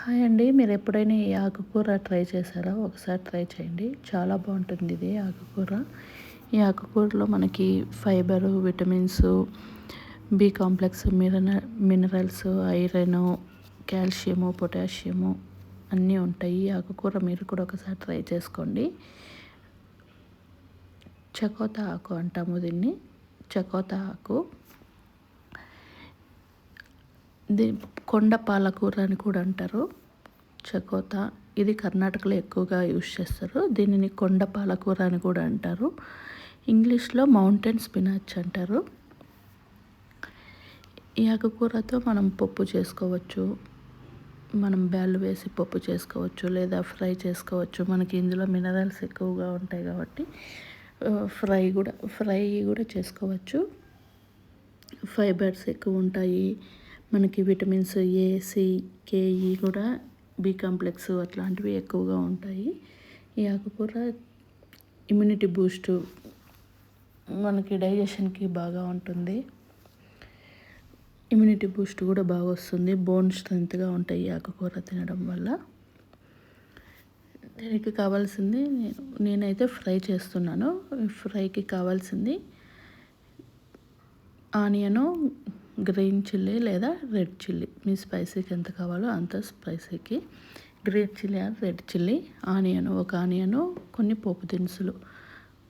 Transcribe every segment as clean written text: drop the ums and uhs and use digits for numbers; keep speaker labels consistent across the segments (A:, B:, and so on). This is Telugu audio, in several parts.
A: హాయ్ అండి. మీరు ఎప్పుడైనా ఈ ఆకుకూర ట్రై చేశారా? ఒకసారి ట్రై చేయండి. చాలా బాగుంటుంది ఇది ఆకుకూర. ఈ ఆకుకూరలో మనకి fibre, vitamins, B complex, minerals, iron, calcium, potassium అన్నీ ఉంటాయి. ఈ ఆకుకూర మీరు కూడా ఒకసారి ట్రై చేసుకోండి. చకోత ఆకు అంటాము దీన్ని. చకోత ఆకు కొండ పాలకూర అని కూడా అంటారు. చకోత ఇది కర్ణాటకలో ఎక్కువగా యూజ్ చేస్తారు. దీనిని కొండ పాలకూర అని కూడా అంటారు. ఇంగ్లీష్లో మౌంటైన్ స్పినాచ్ అంటారు. ఈ ఆకుకూరతో మనం పప్పు చేసుకోవచ్చు, మనం బ్యాళ్ళు వేసి పప్పు చేసుకోవచ్చు, లేదా ఫ్రై చేసుకోవచ్చు. మనకి ఇందులో మినరల్స్ ఎక్కువగా ఉంటాయి కాబట్టి ఫ్రై కూడా చేసుకోవచ్చు. ఫైబర్స్ ఎక్కువ ఉంటాయి. మనకి విటమిన్స్ ఏ, సి, కే, ఈ కూడా, బి కాంప్లెక్స్ అట్లాంటివి ఎక్కువగా ఉంటాయి. ఈ ఆకుకూర ఇమ్యూనిటీ బూస్టు, మనకి డైజెషన్కి బాగా ఉంటుంది. ఇమ్యూనిటీ బూస్ట్ కూడా బాగా వస్తుంది. బోన్ స్ట్రెంత్గా ఉంటాయి ఈ ఆకుకూర తినడం వల్ల. దీనికి కావాల్సింది నేనైతే ఫ్రై చేస్తున్నాను. ఫ్రైకి కావాల్సింది ఆనియను, గ్రీన్ చిల్లీ లేదా రెడ్ చిల్లీ, మీ స్పైసీకి ఎంత కావాలో అంత స్పైసీకి. Green chilli or red chilli, ఒక ఆనియను, కొన్ని పోపు దినుసులు,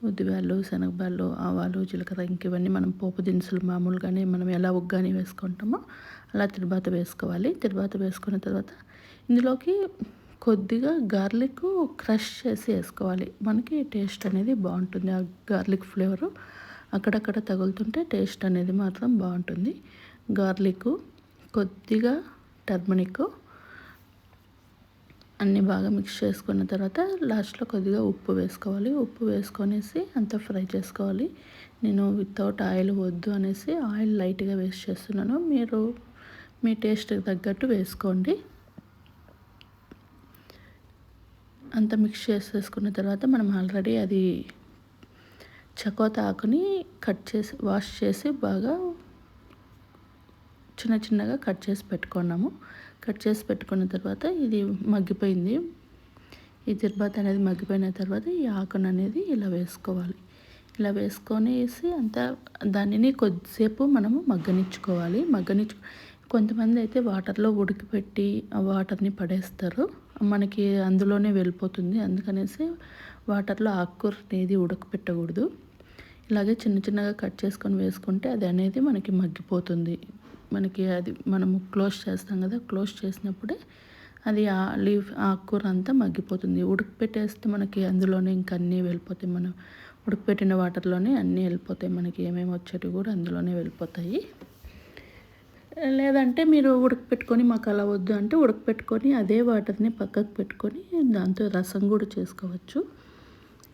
A: ఉద్దిబ్యాళ్ళు, శనగబ్యాళ్ళు, ఆవాలు, జీలకర్ర, ఇవన్నీ మనం పోపు దినుసులు మామూలుగానే మనం ఎలా ఉగ్గాని వేసుకుంటామో అలా తిరువాత వేసుకోవాలి. తిరువాత వేసుకున్న తర్వాత ఇందులోకి కొద్దిగా గార్లిక్ క్రష్ చేసి వేసుకోవాలి. మనకి టేస్ట్ అనేది బాగుంటుంది. ఆ గార్లిక్ ఫ్లేవరు అక్కడక్కడ తగులుతుంటే టేస్ట్ అనేది మాత్రం బాగుంటుంది. గార్లిక్, కొద్దిగా టర్మరిక్ అన్నీ బాగా మిక్స్ చేసుకున్న తర్వాత లాస్ట్లో కొద్దిగా ఉప్పు వేసుకోవాలి. ఉప్పు వేసుకొనేసి అంతా ఫ్రై చేసుకోవాలి. నేను వితౌట్ ఆయిల్ వద్దు అనేసి ఆయిల్ లైట్గా వేస్ట్ చేస్తున్నాను. మీరు మీ టేస్ట్కి తగ్గట్టు వేసుకోండి. అంతా మిక్స్ చేసేసుకున్న తర్వాత మనం ఆల్రెడీ అది చకోత ఆకుని వాష్ చేసి బాగా చిన్న చిన్నగా కట్ చేసి పెట్టుకున్నాము. కట్ చేసి పెట్టుకున్న తర్వాత ఇది మగ్గిపోయింది. ఈ తిరువాత అనేది మగ్గిపోయిన తర్వాత ఈ ఆకును అనేది ఇలా వేసుకోవాలి. ఇలా వేసుకొనేసి అంతా దానిని కొద్దిసేపు మనము మగ్గనిచ్చుకోవాలి. కొంతమంది అయితే వాటర్లో ఉడికిపెట్టి ఆ వాటర్ని పడేస్తారు. మనకి అందులోనే వెళ్ళిపోతుంది. అందుకనేసి వాటర్లో ఆకుకూర అనేది ఉడకపెట్టకూడదు. ఇలాగే చిన్న చిన్నగా కట్ చేసుకొని వేసుకుంటే అది అనేది మనకి మగ్గిపోతుంది. మనకి అది మనము క్లోజ్ చేస్తాం కదా, క్లోజ్ చేసినప్పుడే అది ఆకుకూర అంతా మగ్గిపోతుంది. ఉడకపెట్టేస్తే మనకి అందులోనే ఇంక అన్నీ వెళ్ళిపోతాయి. మనం ఉడకపెట్టిన వాటర్లోనే అన్నీ వెళ్ళిపోతాయి. మనకి ఏమేమి వచ్చేటివి కూడా అందులోనే వెళ్ళిపోతాయి. లేదంటే మీరు ఉడకపెట్టుకొని మాకు అలా వద్దు అంటే ఉడకపెట్టుకొని అదే వాటర్ని పక్కకు పెట్టుకొని దాంతో రసం కూడా చేసుకోవచ్చు.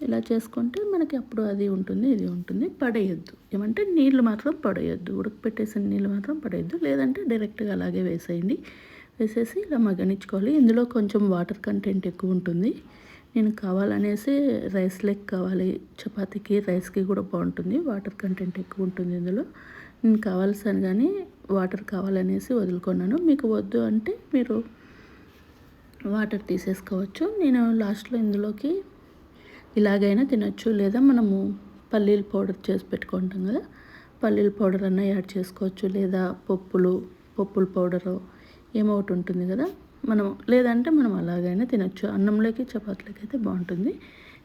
A: ఇలా చేసుకుంటే మనకి అప్పుడు అది ఉంటుంది, ఇది ఉంటుంది. పడేయద్దు, ఏమంటే నీళ్ళు మాత్రం పడేయద్దు. ఉడకపెట్టేసిన నీళ్ళు మాత్రం పడేయద్దు. లేదంటే డైరెక్ట్గా అలాగే వేసేయండి. వేసేసి ఇలా మగ్గనిచ్చుకోవాలి. ఇందులో కొంచెం వాటర్ కంటెంట్ ఎక్కువ ఉంటుంది. నేను కావాలనేసి రైస్ లెక్ కావాలి, చపాతీకి రైస్కి కూడా బాగుంటుంది. వాటర్ కంటెంట్ ఎక్కువ ఉంటుంది ఇందులో. నేను కావాల్సాను కానీ వాటర్ కావాలనేసి వదులుకున్నాను. మీకు వద్దు అంటే మీరు వాటర్ తీసేసుకోవచ్చు. నేను లాస్ట్లో ఇందులోకి ఇలాగైనా తినచ్చు, లేదా మనము పల్లీల పౌడర్ చేసి పెట్టుకుంటాం కదా, పల్లీల పౌడర్ అన్న యాడ్ చేసుకోవచ్చు. లేదా పప్పుల పౌడరు ఏమొకటి ఉంటుంది కదా, లేదంటే మనం అలాగైనా తినచ్చు. అన్నంలోకి చపాతీలోకి అయితే బాగుంటుంది.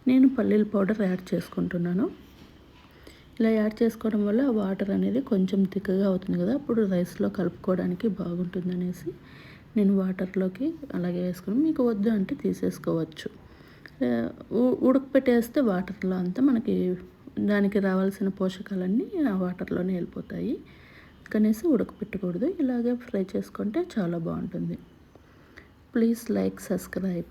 A: నేను పల్లీల పౌడర్ యాడ్ చేసుకుంటున్నాను. ఇలా యాడ్ చేసుకోవడం వల్ల వాటర్ అనేది కొంచెం థిక్గా అవుతుంది కదా, అప్పుడు రైస్లో కలుపుకోవడానికి బాగుంటుంది అనేసి నేను వాటర్లోకి అలాగే వేసుకుని, మీకు వద్దు అంటే తీసేసుకోవచ్చు. ఉడకపెట్టేస్తే వాటర్లో అంతా మనకి దానికి రావాల్సిన పోషకాలన్నీ ఆ వాటర్లోనే వెళ్ళిపోతాయి. కనీసం ఉడకపెట్టకూడదు. ఇలాగే ఫ్రై చేసుకుంటే చాలా బాగుంటుంది. Please like, subscribe.